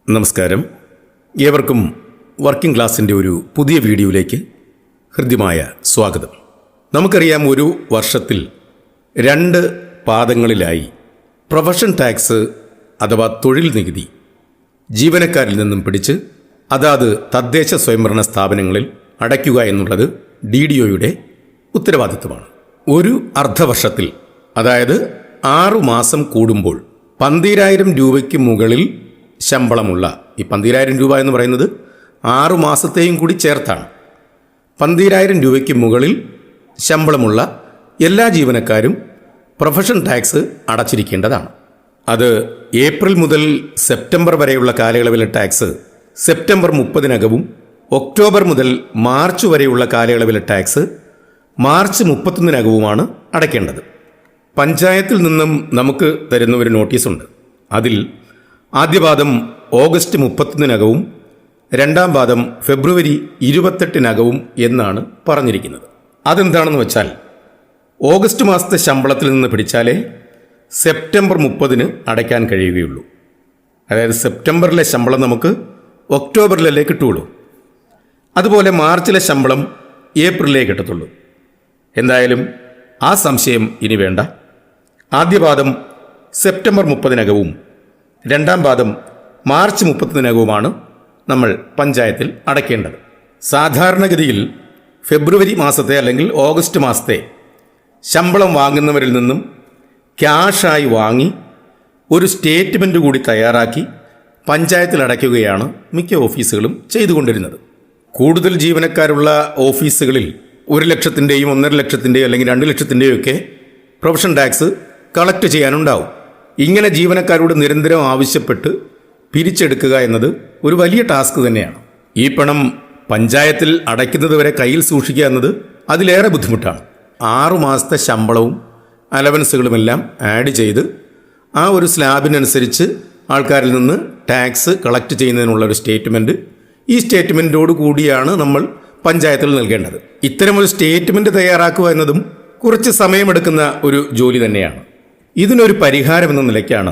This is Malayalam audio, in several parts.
നമസ്കാരം. ഏവർക്കും വർക്കിംഗ് ക്ലാസിൻ്റെ ഒരു പുതിയ വീഡിയോയിലേക്ക് ഹൃദ്യമായ സ്വാഗതം. നമുക്കറിയാം, ഒരു വർഷത്തിൽ 2 പാദങ്ങളിലായി പ്രൊഫഷൻ ടാക്സ് അഥവാ തൊഴിൽ നികുതി ജീവനക്കാരിൽ നിന്നും പിടിച്ച് അതാത് തദ്ദേശ സ്വയംഭരണ സ്ഥാപനങ്ങളിൽ അടയ്ക്കുക എന്നുള്ളത് DDOയുടെ ഉത്തരവാദിത്വമാണ്. ഒരു അർദ്ധവർഷത്തിൽ, അതായത് 6 മാസം കൂടുമ്പോൾ 12,000 രൂപയ്ക്ക് മുകളിൽ ശമ്പളമുള്ള, ഈ 12,000 രൂപ എന്ന് പറയുന്നത് 6 മാസത്തെയും കൂടി ചേർത്താണ്. 12,000 രൂപയ്ക്ക് മുകളിൽ ശമ്പളമുള്ള എല്ലാ ജീവനക്കാരും പ്രൊഫഷൻ ടാക്സ് അടച്ചിരിക്കേണ്ടതാണ്. അത് ഏപ്രിൽ മുതൽ സെപ്റ്റംബർ വരെയുള്ള കാലയളവിലെ ടാക്സ് സെപ്റ്റംബർ 30-നകവും ഒക്ടോബർ മുതൽ മാർച്ച് വരെയുള്ള കാലയളവിലെ ടാക്സ് മാർച്ച് 31-നകവുമാണ് അടയ്ക്കേണ്ടത്. പഞ്ചായത്തിൽ നിന്നും നമുക്ക് തരുന്ന ഒരു നോട്ടീസുണ്ട്. അതിൽ ആദ്യ പാദം ഓഗസ്റ്റ് 31-നകവും രണ്ടാം പാദം ഫെബ്രുവരി 28-നകവും എന്നാണ് പറഞ്ഞിരിക്കുന്നത്. അതെന്താണെന്ന് വെച്ചാൽ, ഓഗസ്റ്റ് മാസത്തെ ശമ്പളത്തിൽ നിന്ന് പിടിച്ചാലേ സെപ്റ്റംബർ 30-ന് അടയ്ക്കാൻ കഴിയുകയുള്ളൂ. അതായത് സെപ്റ്റംബറിലെ ശമ്പളം നമുക്ക് ഒക്ടോബറിലല്ലേ കിട്ടുകയുള്ളൂ. അതുപോലെ മാർച്ചിലെ ശമ്പളം ഏപ്രിലിലേ കിട്ടത്തുള്ളൂ. എന്തായാലും ആ സംശയം ഇനി വേണ്ട. ആദ്യ പാദം സെപ്റ്റംബർ 30-നകവും രണ്ടാം പാദം മാർച്ച് 31-നകവുമാണ് നമ്മൾ പഞ്ചായത്തിൽ അടയ്ക്കേണ്ടത്. സാധാരണഗതിയിൽ ഫെബ്രുവരി മാസത്തെ അല്ലെങ്കിൽ ഓഗസ്റ്റ് മാസത്തെ ശമ്പളം വാങ്ങുന്നവരിൽ നിന്നും ക്യാഷായി വാങ്ങി ഒരു സ്റ്റേറ്റ്മെൻറ്റ് കൂടി തയ്യാറാക്കി പഞ്ചായത്തിൽ അടയ്ക്കുകയാണ് മിക്ക ഓഫീസുകളും ചെയ്തുകൊണ്ടിരുന്നത്. കൂടുതൽ ജീവനക്കാരുള്ള ഓഫീസുകളിൽ 1 ലക്ഷത്തിൻ്റെയും 1.5 ലക്ഷത്തിൻ്റെയും അല്ലെങ്കിൽ 2 ലക്ഷത്തിൻ്റെയും ഒക്കെ പ്രൊഫഷൻ ടാക്സ് കളക്ട് ചെയ്യാനുണ്ടാവും. ഇങ്ങനെ ജീവനക്കാരോട് നിരന്തരം ആവശ്യപ്പെട്ട് പിരിച്ചെടുക്കുക എന്നത് ഒരു വലിയ ടാസ്ക് തന്നെയാണ്. ഈ പണം പഞ്ചായത്തിൽ അടയ്ക്കുന്നത് വരെ കയ്യിൽ സൂക്ഷിക്കുക എന്നത് അതിലേറെ ബുദ്ധിമുട്ടാണ്. 6 മാസത്തെ ശമ്പളവും അലവൻസുകളുമെല്ലാം ആഡ് ചെയ്ത് ആ ഒരു സ്ലാബിനനുസരിച്ച് ആൾക്കാരിൽ നിന്ന് ടാക്സ് കളക്ട് ചെയ്യുന്നതിനുള്ള ഒരു സ്റ്റേറ്റ്മെൻറ്റ്, ഈ സ്റ്റേറ്റ്മെൻറ്റോട് കൂടിയാണ് നമ്മൾ പഞ്ചായത്തിൽ നൽകേണ്ടത്. ഇത്തരമൊരു സ്റ്റേറ്റ്മെൻറ്റ് തയ്യാറാക്കുക എന്നതും കുറച്ച് സമയമെടുക്കുന്ന ഒരു ജോലി തന്നെയാണ്. ഇതിനൊരു പരിഹാരം എന്ന നിലയ്ക്കാണ്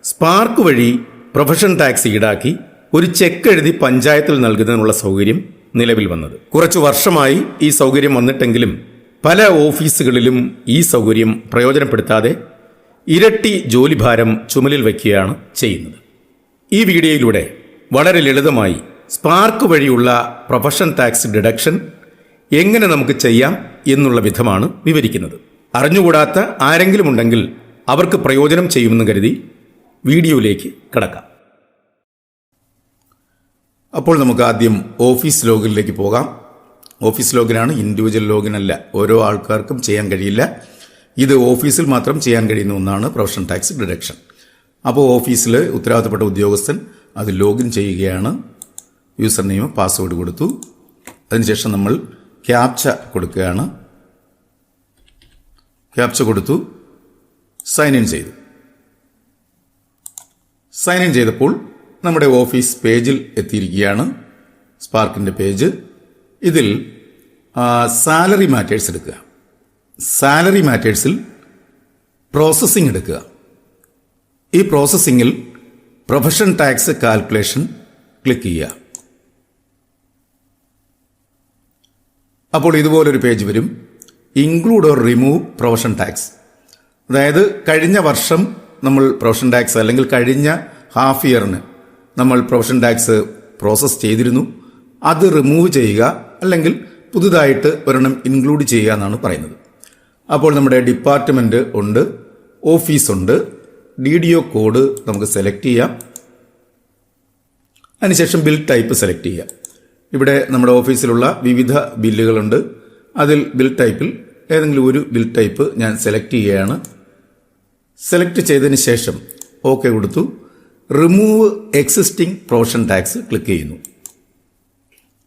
സ്പാർക്ക് വഴി പ്രൊഫഷൻ ടാക്സ് ഈടാക്കി ഒരു ചെക്ക് എഴുതി പഞ്ചായത്തിൽ നൽകുന്നതിനുള്ള സൗകര്യം നിലവിൽ വന്നത്. കുറച്ച് വർഷമായി ഈ സൗകര്യം വന്നിട്ടെങ്കിലും പല ഓഫീസുകളിലും ഈ സൗകര്യം പ്രയോജനപ്പെടുത്താതെ ഇരട്ടി ജോലിഭാരം ചുമലിൽ വയ്ക്കുകയാണ് ചെയ്യുന്നത്. ഈ വീഡിയോയിലൂടെ വളരെ ലളിതമായി സ്പാർക്ക് വഴിയുള്ള പ്രൊഫഷൻ ടാക്സ് ഡിഡക്ഷൻ എങ്ങനെ നമുക്ക് ചെയ്യാം എന്നുള്ള വിധമാണ് വിവരിക്കുന്നത്. അറിഞ്ഞുകൂടാത്ത ആരെങ്കിലും ഉണ്ടെങ്കിൽ അവർക്ക് പ്രയോജനം ചെയ്യുമെന്ന് കരുതി വീഡിയോയിലേക്ക് കടക്കാം. അപ്പോൾ നമുക്ക് ആദ്യം ഓഫീസ് ലോഗിനിലേക്ക് പോകാം. ഓഫീസ് ലോഗിനാണ്, ഇൻഡിവിജ്വൽ ലോഗിൻ അല്ല. ഓരോ ആൾക്കാർക്കും ചെയ്യാൻ കഴിയില്ല. ഇത് ഓഫീസിൽ മാത്രം ചെയ്യാൻ കഴിയുന്ന ഒന്നാണ് പ്രൊഫഷൻ ടാക്സ് ഡിഡക്ഷൻ. അപ്പോൾ ഓഫീസിൽ ഉത്തരവാദിത്തപ്പെട്ട ഉദ്യോഗസ്ഥൻ അത് ലോഗിൻ ചെയ്യുകയാണ്. യൂസർ നെയിം പാസ്വേഡ് കൊടുത്തു. അതിനുശേഷം നമ്മൾ ക്യാപ്ച കൊടുക്കുകയാണ്. ക്യാപ്ച കൊടുത്തു, സൈൻ ഇൻ ചെയ്തു. സൈൻ ഇൻ ചെയ്തപ്പോൾ നമ്മുടെ ഓഫീസ് പേജിൽ എത്തിയിരിക്കുകയാണ്, സ്പാർക്കിൻ്റെ പേജ്. ഇതിൽ സാലറി മാറ്റേഴ്സ് എടുക്കുക. സാലറി മാറ്റേഴ്സിൽ പ്രോസസ്സിംഗ് എടുക്കുക. ഈ പ്രോസസ്സിങ്ങിൽ പ്രൊഫഷൻ ടാക്സ് കാൽക്കുലേഷൻ ക്ലിക്ക് ചെയ്യുക. അപ്പോൾ ഇതുപോലൊരു പേജ് വരും. Include or remove profession tax. അതായത് കഴിഞ്ഞ വർഷം നമ്മൾ പ്രൊഫഷൻ ടാക്സ് അല്ലെങ്കിൽ കഴിഞ്ഞ ഹാഫ് ഇയറിന് നമ്മൾ പ്രൊഫഷൻ ടാക്സ് പ്രോസസ്സ് ചെയ്തിരുന്നു, അത് റിമൂവ് ചെയ്യുക അല്ലെങ്കിൽ പുതുതായിട്ട് ഒരെണ്ണം ഇൻക്ലൂഡ് ചെയ്യുക എന്നാണ് പറയുന്നത്. അപ്പോൾ നമ്മുടെ ഡിപ്പാർട്ട്മെൻറ്റ് ഉണ്ട്, ഓഫീസുണ്ട്, DDO കോഡ് നമുക്ക് സെലക്ട് ചെയ്യാം. അതിനുശേഷം ബിൽ ടൈപ്പ് സെലക്ട് ചെയ്യാം. ഇവിടെ നമ്മുടെ ഓഫീസിലുള്ള വിവിധ ബില്ലുകളുണ്ട്. അതിൽ ബിൽ ടൈപ്പിൽ ഏതെങ്കിലും ഒരു ബിൽ ടൈപ്പ് ഞാൻ സെലക്ട് ചെയ്യുകയാണ്. സെലക്ട് ചെയ്തതിന് ശേഷം ഓക്കെ കൊടുത്തു. Remove existing profession tax click ചെയ്യുന്നു.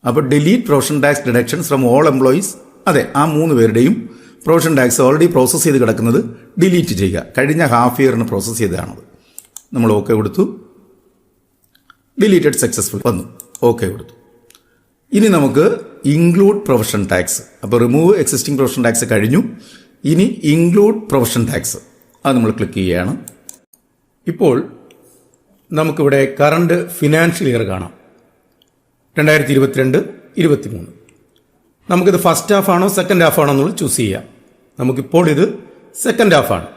അപ്പോൾ delete profession tax deductions from all employees. അതെ, ആ 3 പേരുടെയും പ്രൊഫഷൻ ടാക്സ് ഓൾറെഡി പ്രോസസ്സ് ചെയ്ത് കിടക്കുന്നത് ഡിലീറ്റ് ചെയ്യുക. കഴിഞ്ഞ ഹാഫ് ഇയറിന് പ്രോസസ്സ് ചെയ്തതാണത്. നമ്മൾ ഓക്കെ കൊടുത്തു. ഡിലീറ്റഡ് സക്സസ്ഫുൾ വന്നു. ഓക്കെ കൊടുത്തു. ഇനി നമുക്ക് ഇൻക്ലൂഡ് പ്രൊഫഷൻ ടാക്സ്. അപ്പോൾ റിമൂവ് എക്സിസ്റ്റിംഗ് പ്രൊഫഷൻ ടാക്സ് കഴിഞ്ഞു. ഇനി ഇൻക്ലൂഡ് പ്രൊഫഷൻ ടാക്സ് അത് നമ്മൾ ക്ലിക്ക് ചെയ്യുകയാണ്. ഇപ്പോൾ നമുക്കിവിടെ കറണ്ട് ഫിനാൻഷ്യൽ ഇയർ കാണാം, 2022-23. നമുക്കിത് ഫസ്റ്റ് ഹാഫ് ആണോ സെക്കൻഡ് ഹാഫ് ആണോ എന്നുള്ളത് ചൂസ് ചെയ്യാം. നമുക്കിപ്പോൾ ഇത് സെക്കൻഡ് ഹാഫാണ്.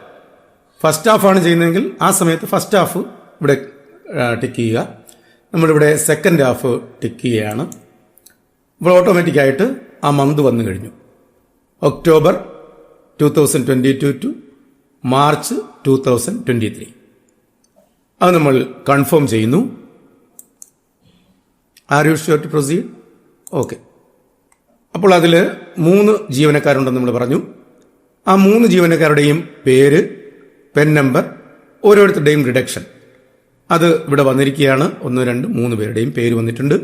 ഫസ്റ്റ് ഹാഫാണ് ചെയ്യുന്നതെങ്കിൽ ആ സമയത്ത് ഫസ്റ്റ് ഹാഫ് ഇവിടെ ടിക്ക് ചെയ്യുക. നമ്മളിവിടെ സെക്കൻഡ് ഹാഫ് ടിക്ക് ചെയ്യുകയാണ്. ഇപ്പോൾ ഓട്ടോമാറ്റിക്കായിട്ട് ആ മന്ത് വന്നു കഴിഞ്ഞു. October 2022 to March 2023. അത് നമ്മൾ കൺഫേം ചെയ്യുന്നു. Are you sure to proceed? Okay. അപ്പോൾ അതിൽ 3 ജീവനക്കാരുണ്ടെന്ന് നമ്മൾ പറഞ്ഞു. ആ 3 ജീവനക്കാരുടെയും പേര്, പെൻ നമ്പർ, ഓരോരുത്തരുടെയും റിഡക്ഷൻ അത് ഇവിടെ വന്നിരിക്കുകയാണ്. 1, 2, 3 പേരുടെയും പേര് വന്നിട്ടുണ്ട്.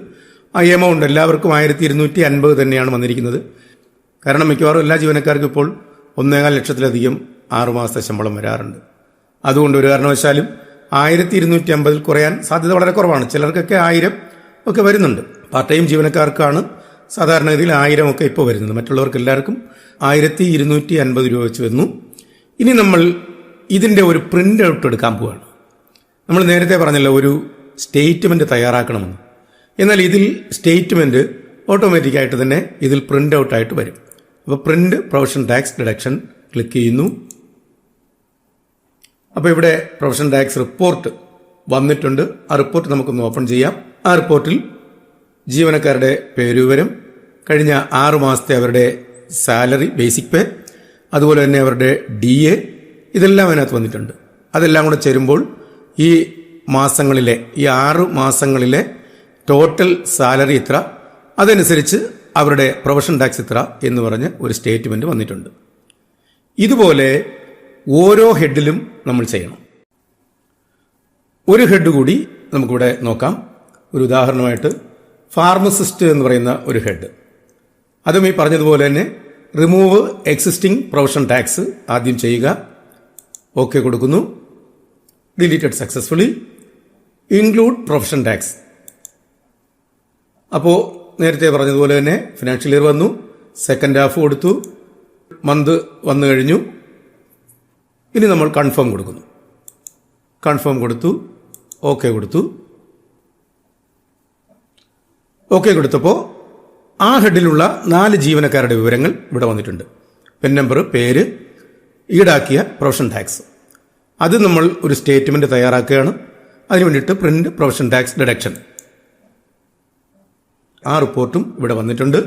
ആ എമൗണ്ട് എല്ലാവർക്കും 1250 തന്നെയാണ് വന്നിരിക്കുന്നത്. കാരണം മിക്കവാറും എല്ലാ ജീവനക്കാർക്കും ഇപ്പോൾ 1.25 ലക്ഷത്തിലധികം 6 മാസത്തെ ശമ്പളം വരാറുണ്ട്. അതുകൊണ്ട് ഒരു കാരണവശാലും 1250 കുറയാൻ സാധ്യത വളരെ കുറവാണ്. ചിലർക്കൊക്കെ 1000 ഒക്കെ വരുന്നുണ്ട്. പാർട്ട് ടൈം ജീവനക്കാർക്കാണ് സാധാരണഗതിയിൽ 1000 ഒക്കെ ഇപ്പോൾ വരുന്നത്. മറ്റുള്ളവർക്ക് എല്ലാവർക്കും 1250 രൂപ വെച്ച് വരുന്നു. ഇനി നമ്മൾ ഇതിൻ്റെ ഒരു പ്രിൻ്റ് ഔട്ട് എടുക്കാൻ പോവുകയാണ്. നമ്മൾ നേരത്തെ പറഞ്ഞല്ലോ ഒരു സ്റ്റേറ്റ്മെൻറ്റ് തയ്യാറാക്കണമെന്ന്. എന്നാൽ ഇതിൽ സ്റ്റേറ്റ്മെൻറ്റ് ഓട്ടോമാറ്റിക്കായിട്ട് തന്നെ ഇതിൽ പ്രിൻ്റ് ഔട്ടായിട്ട് വരും. അപ്പോൾ print provision tax deduction click ചെയ്യുന്നു. അപ്പോൾ ഇവിടെ പ്രൊവിഷൻ ടാക്സ് റിപ്പോർട്ട് വന്നിട്ടുണ്ട്. ആ റിപ്പോർട്ട് നമുക്കൊന്ന് ഓപ്പൺ ചെയ്യാം. ആ റിപ്പോർട്ടിൽ ജീവനക്കാരുടെ പേരുവിവരം, കഴിഞ്ഞ 6 മാസത്തെ അവരുടെ സാലറി, ബേസിക് പേ, അതുപോലെ തന്നെ അവരുടെ DA, ഇതെല്ലാം അതിനകത്ത് വന്നിട്ടുണ്ട്. അതെല്ലാം കൂടെ ചേരുമ്പോൾ ഈ മാസങ്ങളിലെ, ഈ 6 മാസങ്ങളിലെ ടോട്ടൽ സാലറി ഇത്ര, അതനുസരിച്ച് അവരുടെ പ്രൊവിഷൻ ടാക്സ് ഇത്ര എന്ന് പറഞ്ഞ് ഒരു സ്റ്റേറ്റ്മെൻറ്റ് വന്നിട്ടുണ്ട്. ഇതുപോലെ ഓരോ ഹെഡിലും നമ്മൾ ചെയ്യണം. ഒരു ഹെഡ് കൂടി നമുക്കിവിടെ നോക്കാം. ഒരു ഉദാഹരണമായിട്ട് ഫാർമസിസ്റ്റ് എന്ന് പറയുന്ന ഒരു ഹെഡ്. അതും ഈ പറഞ്ഞതുപോലെ തന്നെ റിമൂവ് എക്സിസ്റ്റിംഗ് പ്രൊവിഷൻ ടാക്സ് ആദ്യം ചെയ്യുക. ഓക്കെ കൊടുക്കുന്നു. Deleted successfully. Include provision tax. അപ്പോൾ നേരത്തെ പറഞ്ഞതുപോലെ തന്നെ ഫിനാൻഷ്യൽ ഇയർ വന്നു, സെക്കൻഡ് ഹാഫ് കൊടുത്തു, മന്ത് വന്നു കഴിഞ്ഞു. ഇനി നമ്മൾ കൺഫേം കൊടുക്കുന്നു. കൺഫേം കൊടുത്തു, ഓക്കെ കൊടുത്തു. ഓക്കെ കൊടുത്തപ്പോൾ ആ ഹെഡിലുള്ള 4 ജീവനക്കാരുടെ വിവരങ്ങൾ ഇവിടെ വന്നിട്ടുണ്ട്. പെൻ നമ്പർ, പേര്, ഈടാക്കിയ പ്രൊവിഷൻ ടാക്സ്. അത് നമ്മൾ ഒരു സ്റ്റേറ്റ്മെൻറ്റ് തയ്യാറാക്കുകയാണ്. അതിന് വേണ്ടിയിട്ട് പ്രിന്റ് പ്രൊവിഷൻ ടാക്സ് ഡിഡക്ഷൻ, ആ റിപ്പോർട്ടും ഇവിടെ വന്നിട്ടുണ്ട്.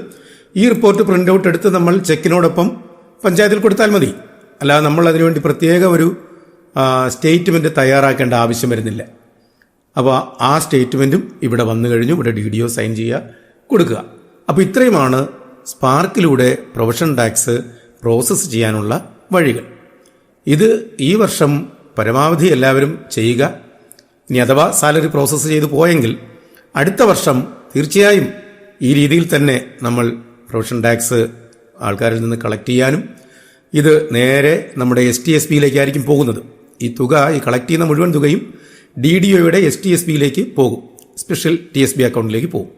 ഈ റിപ്പോർട്ട് പ്രിന്റ് ഔട്ട് എടുത്ത് നമ്മൾ ചെക്കിനോടൊപ്പം പഞ്ചായത്തിൽ കൊടുത്താൽ മതി. അല്ലാതെ നമ്മൾ അതിനുവേണ്ടി പ്രത്യേക ഒരു സ്റ്റേറ്റ്മെൻറ്റ് തയ്യാറാക്കേണ്ട ആവശ്യം വരുന്നില്ല. അപ്പോൾ ആ സ്റ്റേറ്റ്മെൻറ്റും ഇവിടെ വന്നു കഴിഞ്ഞു. ഇവിടെ DDO സൈൻ ചെയ്യുക, കൊടുക്കുക. അപ്പോൾ ഇത്രയുമാണ് സ്പാർക്കിലൂടെ പ്രൊവിഷൻ ടാക്സ് പ്രോസസ്സ് ചെയ്യാനുള്ള വഴികൾ. ഇത് ഈ വർഷം പരമാവധി എല്ലാവരും ചെയ്യുക. ഇനി അഥവാ സാലറി പ്രോസസ്സ് ചെയ്ത് പോയെങ്കിൽ അടുത്ത വർഷം തീർച്ചയായും ഈ രീതിയിൽ തന്നെ നമ്മൾ പ്രൊവിഷൻ ടാക്സ് ആൾക്കാരിൽ നിന്ന് കളക്ട് ചെയ്യാനും, ഇത് നേരെ നമ്മുടെ STSBയിലേക്കായിരിക്കും പോകുന്നത്. ഈ തുക, ഈ കളക്ട് ചെയ്യുന്ന മുഴുവൻ തുകയും DDOയുടെ STSBയിലേക്ക് പോകും, സ്പെഷ്യൽ TSB അക്കൗണ്ടിലേക്ക് പോകും.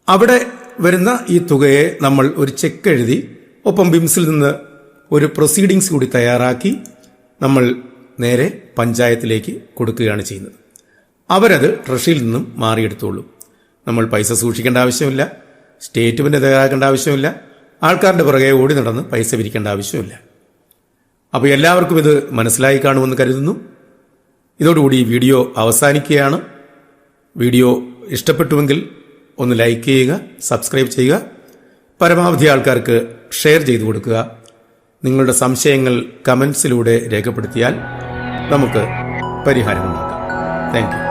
അവിടെ വരുന്ന ഈ തുകയെ നമ്മൾ ഒരു ചെക്ക് എഴുതി ഒപ്പം ബിംസിൽ നിന്ന് ഒരു പ്രൊസീഡിങ്സ് കൂടി തയ്യാറാക്കി നമ്മൾ നേരെ പഞ്ചായത്തിലേക്ക് കൊടുക്കുകയാണ് ചെയ്യുന്നത്. അവരത് ട്രഷറിയിൽ നിന്നും മാറിയെടുത്തോളൂ. നമ്മൾ പൈസ സൂക്ഷിക്കേണ്ട ആവശ്യമില്ല, സ്റ്റേറ്റ്മെൻറ്റ് തയ്യാറാക്കേണ്ട ആവശ്യമില്ല, ആൾക്കാരുടെ പുറകെ ഓടി നടന്ന് പൈസ പിരിക്കേണ്ട ആവശ്യമില്ല. അപ്പോൾ എല്ലാവർക്കും ഇത് മനസ്സിലായി കാണുമെന്ന് കരുതുന്നു. ഇതോടുകൂടി ഈ വീഡിയോ അവസാനിക്കുകയാണ്. വീഡിയോ ഇഷ്ടപ്പെട്ടുവെങ്കിൽ ഒന്ന് ലൈക്ക് ചെയ്യുക, സബ്സ്ക്രൈബ് ചെയ്യുക, പരമാവധി ആൾക്കാർക്ക് ഷെയർ ചെയ്തു കൊടുക്കുക. നിങ്ങളുടെ സംശയങ്ങൾ കമൻസിലൂടെ രേഖപ്പെടുത്തിയാൽ നമുക്ക് പരിഹാരമുണ്ടാക്കാം. Thank you.